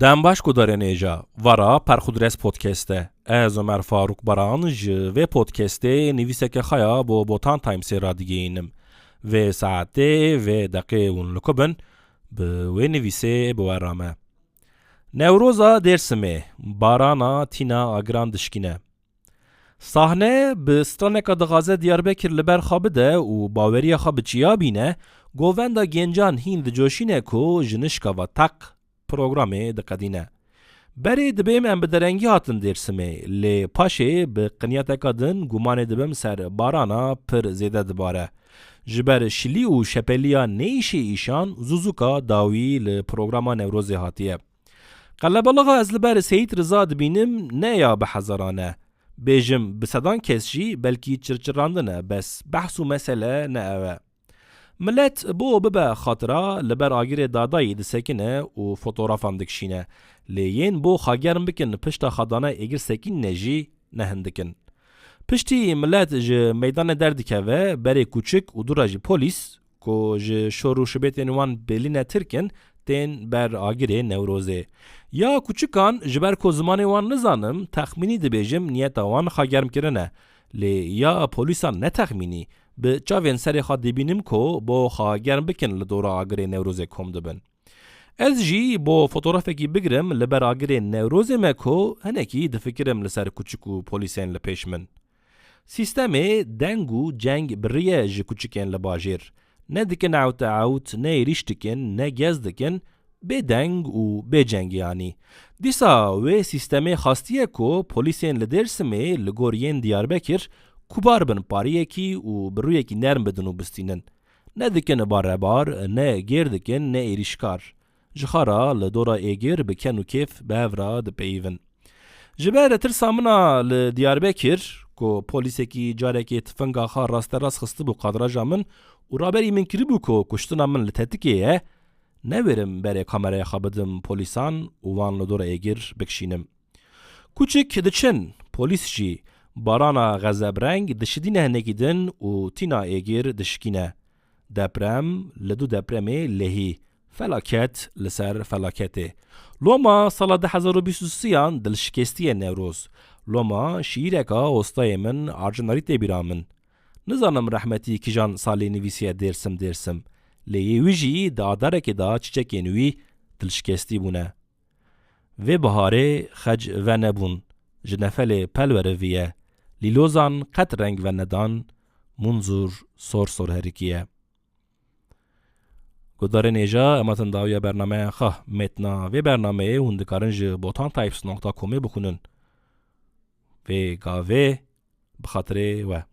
Dem baş gudarenêja wara Perxudres podcast'e. Ez Ömer Faruk Baran ji vê podcast'ê nivîseke xweya bo Botan Timesê radigihînim. Vê saetê vê deqê hûn li ku bin, bi wê nivîsê bi we rame. Newroza Dêrsimê, barana tîna agiran dişkîne. Sahne bi straneka dixwaze Diyarbekir li ber xwe bide û baweriya xwe bi çiya bîne, govenda gencan hîn dicoşîne ku ji nişkava teq programê diqedîne. Berê dibêm em bi derengî hatin Dêrsimê, lê paşê bi qinyeteka din gumanê dibim ser barana pir zêde dibare. Ji ber şilî û şepeliya nêîşê îşan zûzûka dawî li programa Newrozê hatiye. Qelebaliqa ez li ber Seyîd Riza dibînim ne ya bi hezaran e. Bêjim bi sedan kes jî belkî çirçirandin e, bes behs û mesele ne ew e. Millet bo bibe xatira li ber agirê dadayî disekine û fotoğrafan dikişîne. Lê yên bo xagerm bikin pişta xadana êgir sekînine jî nehin dikin. Piştî millet ji meydanê derdikeve berê kûçik û dura jî polîs ku ji şor û şibêtên wan belîne tirkin tên ber agirê Newrozê. Ya kûçikan ji ber ku zimanê wan nizanim texmînî dibêjim niyeta wan xagermkirin e. Lê ya polîsan netexmînî bi çavên serê xwe dibînim ku bo xagerm bikin li dora agirê Newrozê kom dibin. Ez jî bo fotoğrafekî bigirim li ber agirê Newrozê me ku hinekî difikirim li ser kûçik û polîsên li pêş min. Sîstemê deng û ceng biriye ji kûçikên li bajêr. Ne dikin ew ne êrîş dikin, ne gez dikin, bê deng û bê ceng yanî. Dîsa wê sîstemê xastiye ku polîsên li Dêrsimê li gor yên Diyarbekir kubar bin pariyekî û bi rûyekî nerm bidin û bistînin. Ne dikin barebar, ne gêr dikin, ne êrîşkar. Ji xara li dora êgir bi ken û kêf bi hev re dipeyivin. Ji ber tirsa mina li Diyarbekir ku polîsekî carekê tifinga xwe rasterast xistibû kadraja min û raberî min kiribû ku kuştina min li tetikê ye, nevêrim berê kameraya xwe bidim polîsan û wan li dora êgir bikişînim. Kûçik diçin, polîs jî barana xezebreng dişidîne hinekî din û tîna êgir dişkîne. Deprem li du depremê lehî. Felaket li ser felaketê. Loma sala 2023yan dilşikestiyê Newroz. Loma şîîreka ostayê min arjinarî tê bîra min. Nizanim rehmetî kîjan salê nivîsiye Dêrsim. Lê yê wî jî di adarekê da çiçekên wî dilşikestî bûne. Vê biharê xec venebûn. Ji nefelê pelweriviye. Lîlozan qet reng venedan. Munzûr sor herîkiye. Gudarenêja ematin dawiya bernameya xwe metna vê bernameyê hûn dikarin ji botantypes.comê bixwînin. Vê gavê bi xatirê we.